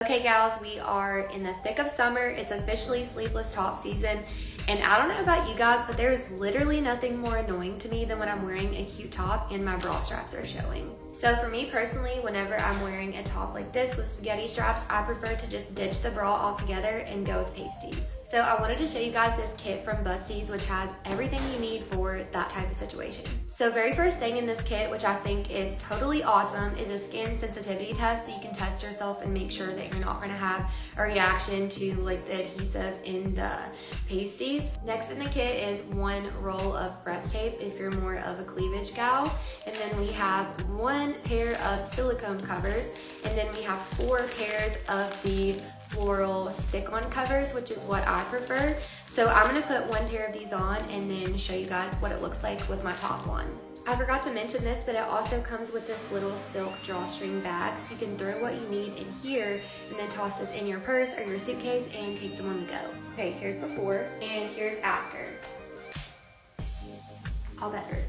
Okay gals, we are in the thick of summer. It's officially sleeveless top season, and I don't know about you guys, but there is literally nothing more annoying to me than when I'm wearing a cute top and my bra straps are showing. So for me personally, whenever I'm wearing a top like this with spaghetti straps, I prefer to just ditch the bra altogether and go with pasties. So I wanted to show you guys this kit from Busties, which has everything you need for that type of situation. So very first thing in this kit, which I think is totally awesome, is a skin sensitivity test, so you can test yourself and make sure that you're not going to have a reaction to like the adhesive in the pasties. Next in the kit is one roll of breast tape if you're more of a cleavage gal, and then we have one pair of silicone covers, and then we have 4 pairs of the floral stick-on covers, which is what I prefer. So I'm going to put one pair of these on and then show you guys what it looks like with my top on. I forgot to mention this, but it also comes with this little silk drawstring bag, so you can throw what you need in here and then toss this in your purse or your suitcase and take them on the go. Okay, here's before and here's after. All better.